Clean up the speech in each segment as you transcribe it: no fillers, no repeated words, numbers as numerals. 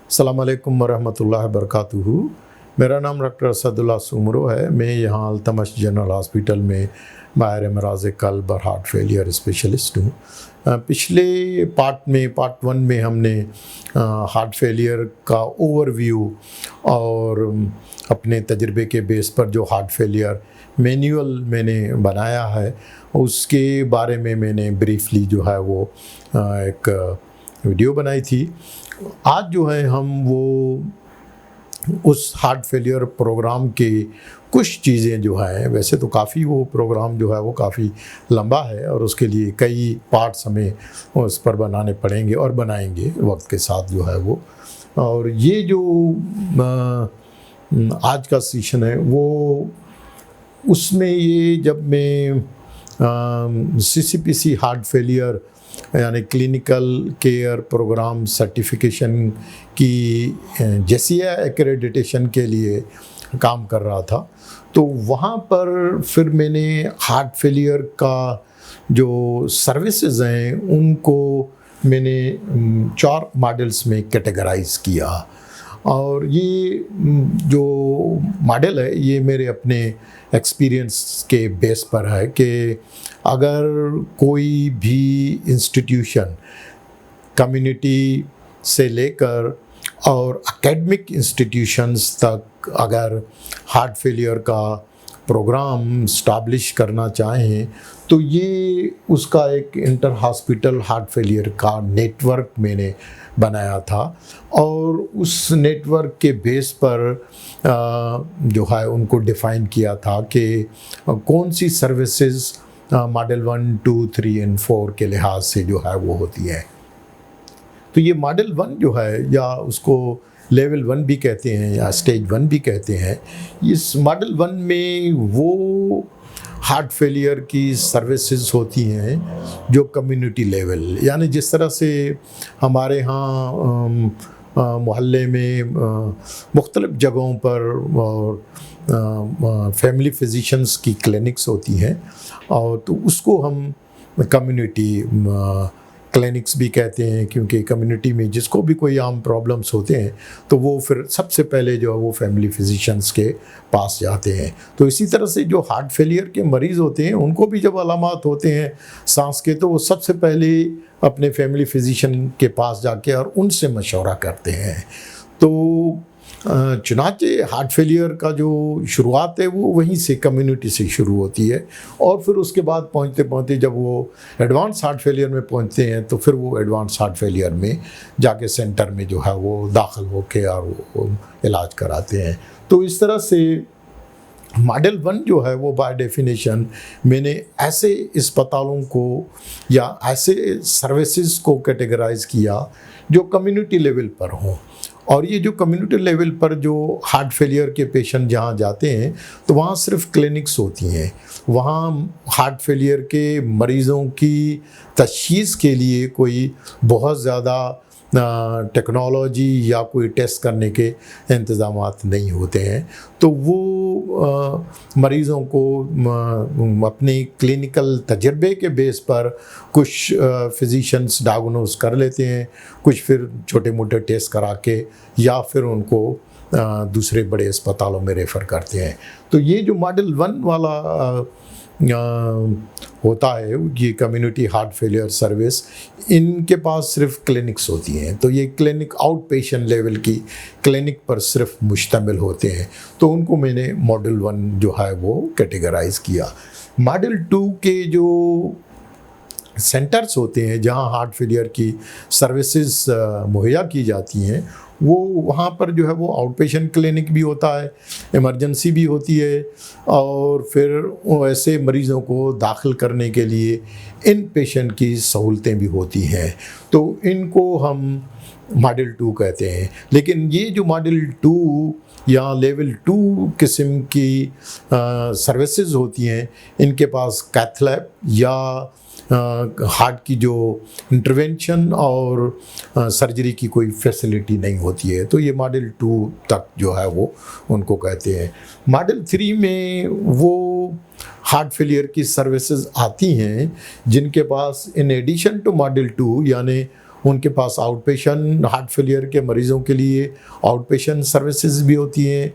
अस्सलाम वालेकुम वरहमतुल्लाहि वबरकातुहू। मेरा नाम डॉक्टर असदुल्ला सुमरो है। मैं यहाँ अल्तमश जनरल हॉस्पिटल में माहिर अमराज़ क़ल्ब और हार्ट फेलियर स्पेशलिस्ट हूँ। पिछले पार्ट 1 में हमने हार्ट फेलियर का ओवरव्यू और अपने तजर्बे के बेस पर जो हार्ट फेलियर मैनुअल मैंने बनाया है उसके बारे में मैंने ब्रीफली जो है वो एक वीडियो बनाई थी। आज जो है हम वो उस हार्ट फेलियर प्रोग्राम के कुछ चीज़ें जो हैं, वैसे तो काफ़ी वो प्रोग्राम जो है वो काफ़ी लंबा है और उसके लिए कई पार्ट्स हमें उस पर बनाने पड़ेंगे और बनाएंगे वक्त के साथ जो है वो। और ये जो आज का सेशन है वो उसमें ये जब मैं CCPC हार्ट फेलियर यानी क्लिनिकल केयर प्रोग्राम सर्टिफिकेशन की जेसिया एक्रेडिटेशन के लिए काम कर रहा था, तो वहाँ पर फिर मैंने हार्ट फेलियर का जो सर्विसेज हैं उनको मैंने 4 मॉडल्स में कैटेगराइज किया। और ये जो मॉडल है ये मेरे अपने एक्सपीरियंस के बेस पर है कि अगर कोई भी इंस्टीट्यूशन कम्युनिटी से लेकर और एकेडमिक इंस्टीट्यूशंस तक अगर हार्ट फेलियर का प्रोग्राम स्टैब्लिश करना चाहें तो ये उसका एक इंटर हॉस्पिटल हार्ट फेलियर का नेटवर्क मैंने बनाया था। और उस नेटवर्क के बेस पर जो है उनको डिफ़ाइन किया था कि कौन सी सर्विसेज मॉडल 1, 2, 3 और 4 के लिहाज से जो है वो होती है। तो ये मॉडल 1 जो है या उसको लेवल 1 भी कहते हैं या स्टेज 1 भी कहते हैं, इस मॉडल 1 में वो हार्ट फेलियर की सर्विसेज होती हैं जो कम्युनिटी लेवल, यानी जिस तरह से हमारे यहाँ मोहल्ले में मुख्तलिफ़ जगहों पर और फैमिली फिजिशंस की क्लिनिक्स होती हैं और तो उसको हम कम्युनिटी क्लिनिक्स भी कहते हैं, क्योंकि कम्युनिटी में जिसको भी कोई आम प्रॉब्लम्स होते हैं तो वो फिर सबसे पहले जो है वो फैमिली फिजिशंस के पास जाते हैं। तो इसी तरह से जो हार्ट फेलियर के मरीज़ होते हैं उनको भी जब अलामात होते हैं सांस के तो वो सबसे पहले अपने फैमिली फिजिशियन के पास जाके और उनसे मशवरा करते हैं। तो चुनांचे हार्ट फेलियर का जो शुरुआत है वो वहीं से कम्युनिटी से शुरू होती है और फिर उसके बाद पहुंचते पहुंचते जब वो एडवांस हार्ट फेलियर में पहुंचते हैं तो फिर वो एडवांस हार्ट फेलियर में जाके सेंटर में जो है वो दाखिल होके और वो इलाज कराते हैं। तो इस तरह से मॉडल 1 जो है वो बाय डेफिनेशन मैंने ऐसे अस्पतालों को या ऐसे सर्विसेज को कैटेगराइज किया जो कम्युनिटी लेवल पर हों। और ये जो कम्युनिटी लेवल पर जो हार्ट फेलियर के पेशेंट जहाँ जाते हैं तो वहाँ सिर्फ क्लिनिक्स होती हैं। वहाँ हार्ट फेलियर के मरीज़ों की तशख़ीस के लिए कोई बहुत ज़्यादा टेक्नोलॉजी या कोई टेस्ट करने के इंतज़ामात नहीं होते हैं। तो वो मरीज़ों को अपने क्लिनिकल तजर्बे के बेस पर कुछ फिजिशंस डायग्नोस कर लेते हैं, कुछ फिर छोटे मोटे टेस्ट करा के या फिर उनको दूसरे बड़े अस्पतालों में रेफ़र करते हैं। तो ये जो मॉडल 1 वाला होता है ये कम्युनिटी हार्ट फेलियर सर्विस, इनके पास सिर्फ क्लिनिक्स होती हैं। तो ये क्लिनिक आउट पेशेंट लेवल की क्लिनिक पर सिर्फ मुश्तमिल होते हैं। तो उनको मैंने मॉडल 1 जो है वो कैटेगराइज किया। मॉडल 2 के जो सेंटर्स होते हैं जहाँ हार्ट फेलियर की सर्विसेज मुहैया की जाती हैं वो वहाँ पर जो है वो आउट पेशेंट क्लिनिक भी होता है, इमरजेंसी भी होती है और फिर ऐसे मरीज़ों को दाखिल करने के लिए इन पेशेंट की सहूलतें भी होती हैं। तो इनको हम मॉडल 2 कहते हैं। लेकिन ये जो मॉडल 2 या लेवल 2 किस्म की सर्विसेज होती हैं इनके पास कैथ लैब या हार्ट की जो इंटरवेंशन और सर्जरी की कोई फैसिलिटी नहीं होती है। तो ये मॉडल 2 तक जो है वो उनको कहते हैं। मॉडल 3 में वो हार्ट फेलियर की सर्विसेज आती हैं जिनके पास इन एडिशन टू मॉडल 2 यानी उनके pass out patient heart failure के मरीज़ों के लिए आउट पेशेंट सर्विसेज भी होती हैं,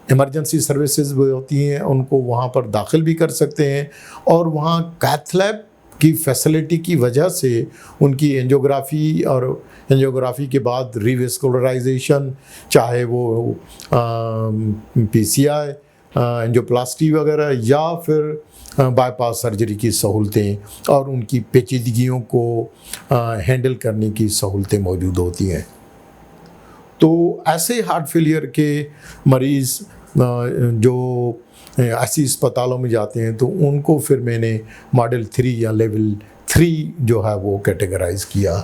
इमरजेंसी सर्विसेज भी होती हैं, उनको वहाँ पर दाखिल भी कर सकते हैं। और वहाँ कैथ लैब की फैसिलिटी की वजह से उनकी एंजियोग्राफी और एंजियोग्राफी के बाद रीवेस्कुलराइजेशन, चाहे वो PCI एंजियोप्लास्टी वगैरह या फिर बाईपास सर्जरी की सहूलतें और उनकी पेचीदगियों को हैंडल करने की सहूलतें मौजूद होती हैं। तो ऐसे हार्ट फेलियर के मरीज़ जो ऐसी अस्पतालों में जाते हैं तो उनको फिर मैंने मॉडल 3 या लेवल 3 जो है वो कैटेगराइज़ किया।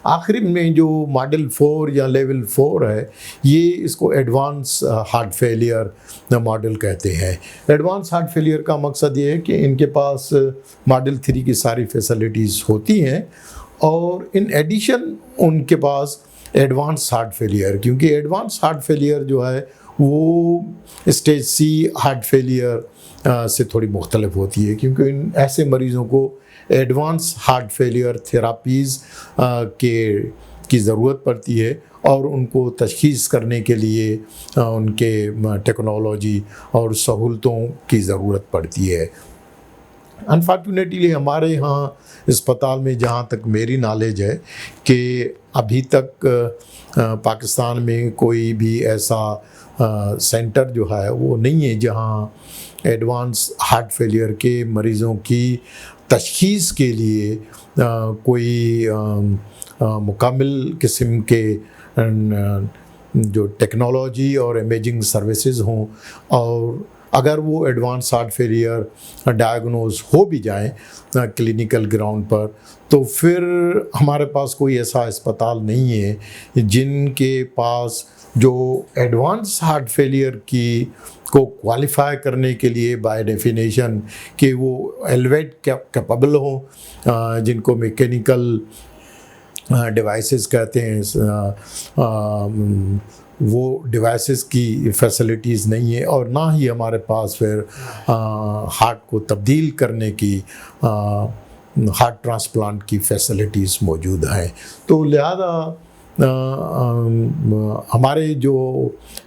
आखिरी में जो मॉडल 4 या लेवल 4 है, ये इसको एडवांस हार्ट फेलियर मॉडल कहते हैं। एडवांस हार्ट फेलियर का मकसद ये है कि इनके पास मॉडल 3 की सारी फैसिलिटीज़ होती हैं और इन एडिशन उनके पास एडवांस हार्ट फेलियर, क्योंकि एडवांस हार्ट फेलियर जो है वो स्टेज C हार्ट फेलियर से थोड़ी मुख्तलिफ होती है, क्योंकि इन ऐसे मरीज़ों को एडवांस हार्ट फेलियर थेरापीज़ की ज़रूरत पड़ती है और उनको तशख़ीस करने के लिए उनके टेक्नोलॉजी और सहूलतों की ज़रूरत पड़ती है। अनफॉर्चुनेटली हमारे यहाँ अस्पताल में जहाँ तक मेरी नॉलेज है कि अभी तक पाकिस्तान में कोई भी ऐसा सेंटर जो है वो नहीं है जहाँ एडवांस हार्ट फेलियर के मरीज़ों की तशख़ीस के लिए कोई मुकाम्मिल किस्म के जो टेक्नोलॉजी और इमेजिंग सर्विसेज हों, और अगर वो एडवांस हार्ट फेलियर डायग्नोज हो भी जाए क्लिनिकल ग्राउंड पर, तो फिर हमारे पास कोई ऐसा अस्पताल नहीं है जिनके पास जो एडवांस हार्ट फेलियर को क्वालिफाई करने के लिए बाय डेफिनेशन कि वो एलिवेट कैपेबल हो, जिनको मैकेनिकल डिवाइसेस कहते हैं, वो डिवाइसेस की फैसिलिटीज़ नहीं है, और ना ही हमारे पास फिर हार्ट को तब्दील करने की हार्ट ट्रांसप्लांट की फैसिलिटीज़ मौजूद हैं। तो लिहाजा हमारे जो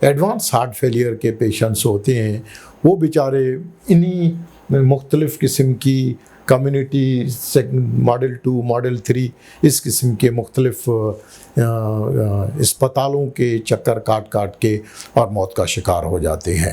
एडवांस हार्ट फेलियर के पेशेंट्स होते हैं वो बेचारे इन्हीं मुख्तलिफ़ किस्म की कम्युनिटी मॉडल 2, मॉडल 3 इस किस्म के मुख्तलिफ़ अस्पतालों के चक्कर काट के और मौत का शिकार हो जाते हैं।